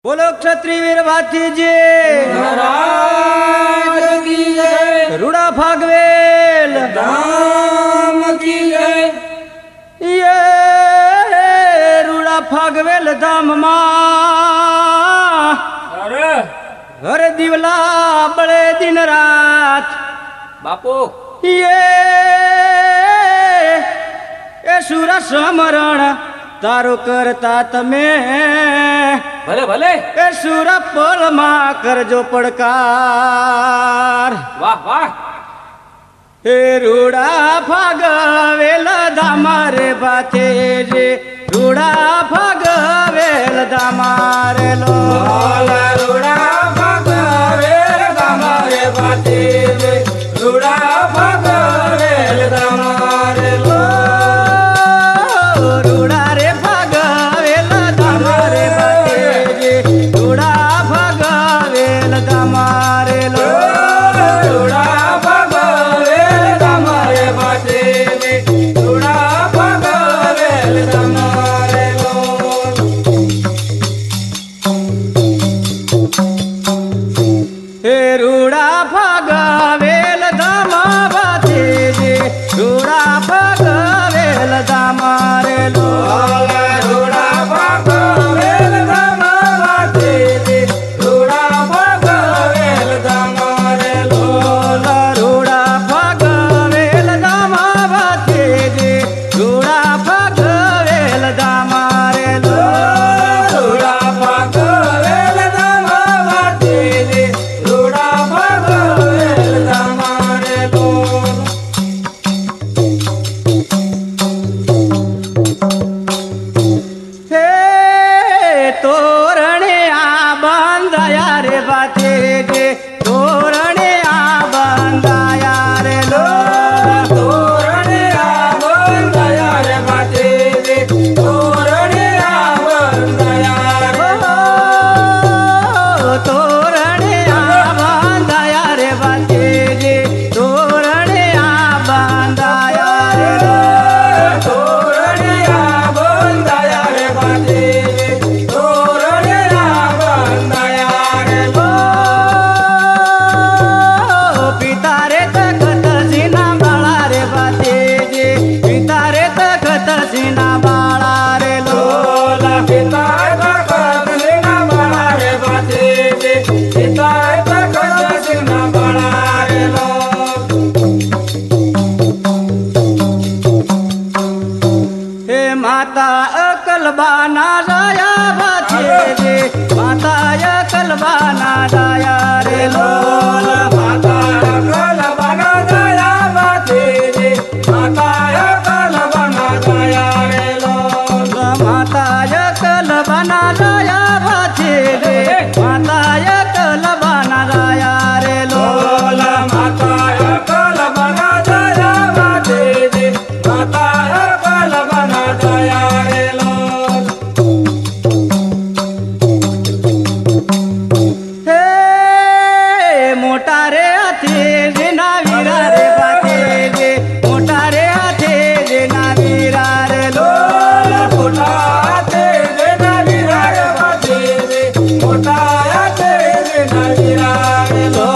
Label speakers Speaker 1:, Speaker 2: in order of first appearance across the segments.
Speaker 1: बोलो क्षत्रिय वीर भाती जी
Speaker 2: महाराज की जय।
Speaker 1: रूड़ा फागवेल
Speaker 2: धाम की जय।
Speaker 1: ये रूड़ा फागवेल धाम मा
Speaker 2: अरे
Speaker 1: घर दिवला बड़े दिन रात
Speaker 2: बापू
Speaker 1: ये सुरा समरण तारो करता तमे
Speaker 2: भले भले
Speaker 1: ए सुरा पल मा करजो पड़कार
Speaker 2: वाह वाह
Speaker 1: हे रूड़ा फागवेल धामारे बाते जे रूड़ा फागवेल धामारे लो
Speaker 2: रूड़ा भगवेल हमारे बाते रे। रूड़ा भगवेल हमारे लो।
Speaker 1: रूड़ा रे फागवेल धामारे बाते जे रूड़ा फागवेल धामारे लो
Speaker 2: रूड़ा भगवेल हमारे बाते रे। रूड़ा भगवेल हमारे लो।
Speaker 1: हे रूड़ा फागवेल धामा बाते जे रूड़ा फागवेल धामारे लो
Speaker 2: रूड़ा भगवेल हमारे रे। रूड़ा भगवेल हमारे लो।
Speaker 1: रूड़ा फागवेल धामा बाते जे रूड़ा फागवेल धामारे लो
Speaker 2: रूड़ा भगवेल हमारे रे। रूड़ा भगवेल हमारे लो।
Speaker 1: हे तोरणे आ बांधाया रे बाते जे तोरणे आ बांधाया रे लो
Speaker 2: तोरणे आवंदया रे बाते रे। तोरणे आवंदया रे।
Speaker 1: तोरणे आ बांधाया रे बाते जे तोरणे आ बांधाया रे लो
Speaker 2: तोरणे आवंदया रे बाते रे। तोरणे आवंदया रे लो।
Speaker 1: पिता रे तखत सीना बाळा रे बाते जे पिता रे तखत सीना बाळा रे लो
Speaker 2: लोला पिता तखत सिंहा बाळा रे बाते रे। पिता तखत सिंहा बाळा रे लो।
Speaker 1: हे माता अकलबाना जाया बाते जे माता अकलबाना जाया रे लो
Speaker 2: माता अकल बना दया बाते रे। माता अकल बना दया रे लो।
Speaker 1: माता अकलबाना जाया बाते जे माता अकलबाना जाया रे लो
Speaker 2: माता अकल बना दया बाते रे। माता अकल बना दया रे लो।
Speaker 1: हे मोटा रे हाथे जे नावीरा रे बाते जे मोटा रे हाथे जे नावीरा रे लो
Speaker 2: मोठा ते रे नावीरा रे बाते रे। मोठा ते रे नावीरा रे लो।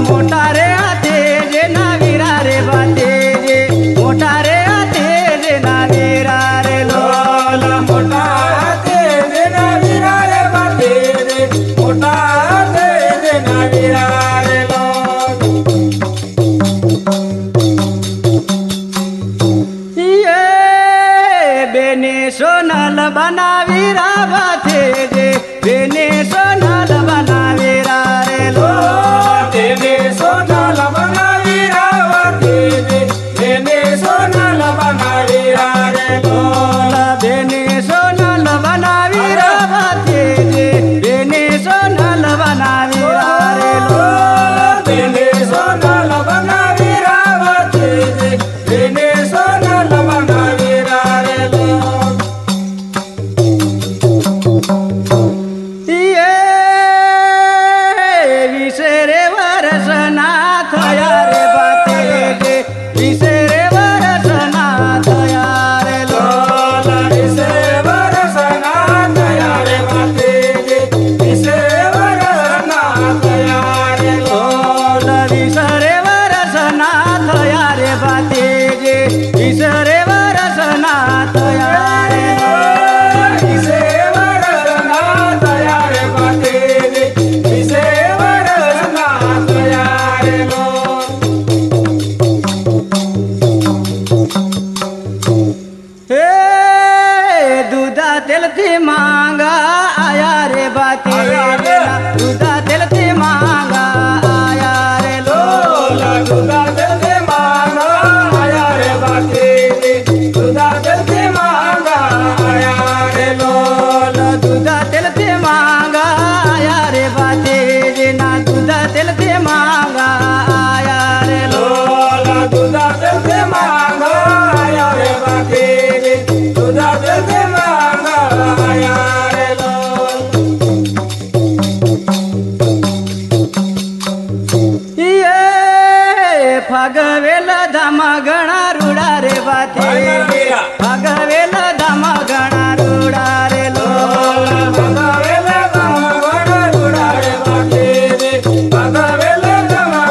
Speaker 1: मोटा रे हाथे जे नावीरा रे बाते जे मोटा रे हाथे जे नावीरा रे लो
Speaker 2: मोठा ते रे नावीरा रे बाते रे। मोठा ते रे नावीरा रे लो।
Speaker 1: ये बेने सोनल बनावीरा बाते जे बेने सोनल बनावीरा रे लो
Speaker 2: तेने सोनाल बनावीरा बाते रे। तेने सोनाल बनावीरा रे लो।
Speaker 1: बेने सोनल बनावीरा बाते जे बेने सोनल बनावीरा रे लो
Speaker 2: तेने सोनाल बनावीरा बाते रे। तेने सोनाल बनावीरा रे लो।
Speaker 1: ये मांगा आया रे बाती दूधा तेल ते मांगा आया रे
Speaker 2: लोल दूधा तेल मांगा आया रे बाती दूधा तेल मांगा आया रे लोल
Speaker 1: दूधा तेल ते मांगा आया रे बाती ना दूधा तेल ते मांगा आया रे
Speaker 2: लोल दूधा तेल मांगा आया रे बाती दूधा तेल मांगा आया रे लोल
Speaker 1: ये फगवेल धामा गणा रूडा रे बाती फगवेल धामा गणा रूडा रे लोल
Speaker 2: भगवेल गणा रूडा रे बाती भगवेल गणा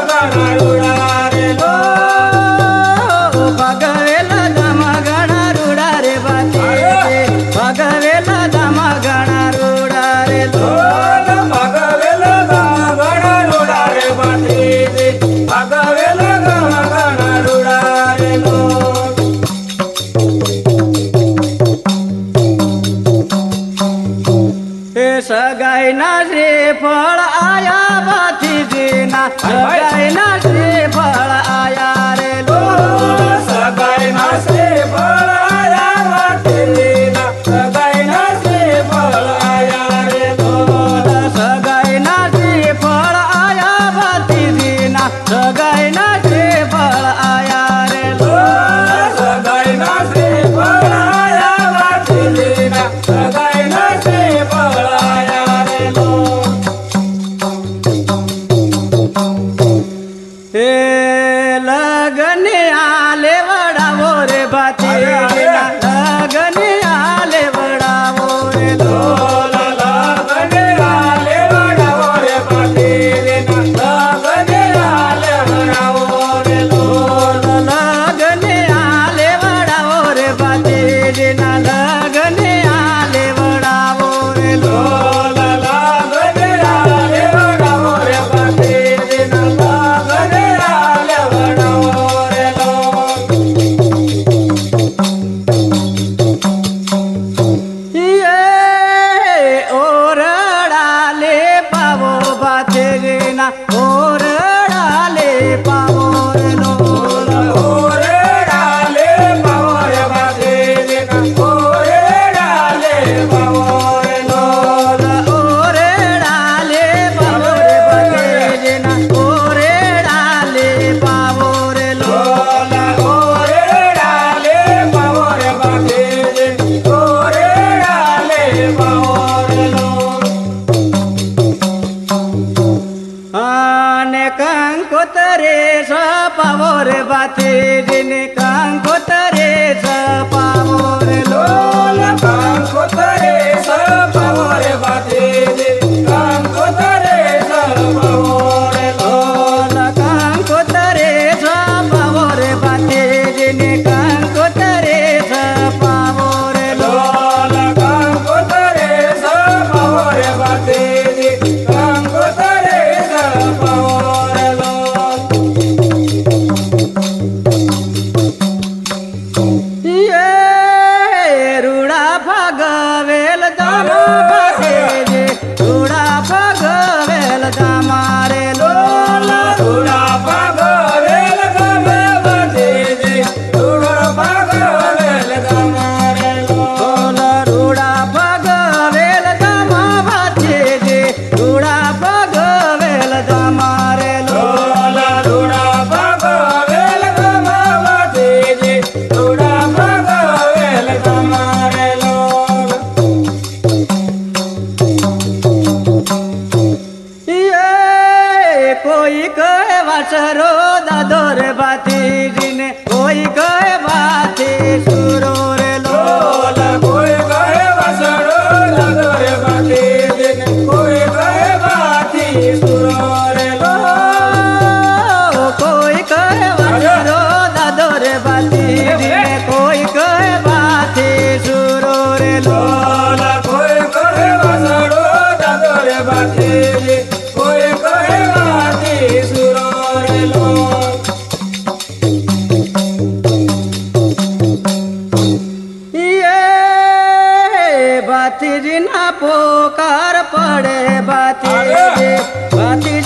Speaker 2: रूडा रे लोल
Speaker 1: भगवेल धामा गणा रूडा रे बाती भगवेल धामा गणा रूडा रे लोल
Speaker 2: भगवेल गणा रूडा रे बाती भगवेल गणा रूडा रे लोल
Speaker 1: हे सगाईना श्रीफळ आया बाती जीना सगाईना श्रीफळ आया रे लोल
Speaker 2: सगाईना श्रीफळ आया वाटेलीना सगाईना श्रीफळ आया रे लोल
Speaker 1: सगाईना श्रीफळ आया बाती जीना सगाईना श्रीफळ आया रे लोल
Speaker 2: सगाईना श्रीफळ आया वाटेलीना सगाईना श्रीफळ आया रे लोल
Speaker 1: हे लगने आले वडावो रे बाती लगने आले वडावो रे लोल
Speaker 2: लगने आले वडावो रे बातेलीना लगने आले वडावो रे लोल
Speaker 1: लगने आले वडावो रे बाती ना लगने आले वडावो रे लोल
Speaker 2: लगने आले वडावो रे बातेलीना लगने आले वडावो रे लोल
Speaker 1: ये ओरडाले पावो बाती ना ओरडाले पावो रे लोल
Speaker 2: ओरे डाले पावो रे बातेलीना ओरे डाले पावो रे लोल
Speaker 1: ओरडाले पावो रे बाती ना ओरडाले पावो रे लोल
Speaker 2: ओरे डाले पावो रे बातेली ओरे डाले पावो रे लोल
Speaker 1: आने कंकोतरे स पावो रे बाती जिने कंकोतरे स पावो रे लोल
Speaker 2: कांकोतरे स पावो रे बातेली कांकोतरे स पावो रे लोल
Speaker 1: कंकोतरे स पावो रे बाती जिने कंकोतरे स पावो रे लोल
Speaker 2: लोल कांकोतरे स पावो रे बातेली कांकोतरे स पावो रे लोल
Speaker 1: ये रूडा फगवेल दामा बाती रूडा फगवेल दामा रे लोल
Speaker 2: रूडा भगवेल गमे बातेली रूडा भगवेल गमे रे लोल
Speaker 1: रूडा फगवेल दामा बाती रूडा फगवेल दामा रे लोल
Speaker 2: रूडा भगवेल गमे बातेली रूडा भगवेल गमे रे लोल
Speaker 1: ये कोई कहे वासरो दादो रे बाती जिने कोई कहे बाती सुरो रे लोल
Speaker 2: लोल कोई कहे वसड़ो दादो रे बातेली कोई कहे बाती सुरो रे लोल
Speaker 1: कोई कहे वासरो दादो रे बाती जिने कोई कहे बाती सुरो रे लोल
Speaker 2: लोल कोई कहे वसड़ो दादो रे बातेली कोई कहे बाती सुरो रे लोल
Speaker 1: ना पोकार पड़े बाती
Speaker 2: अरे!
Speaker 1: रे बाती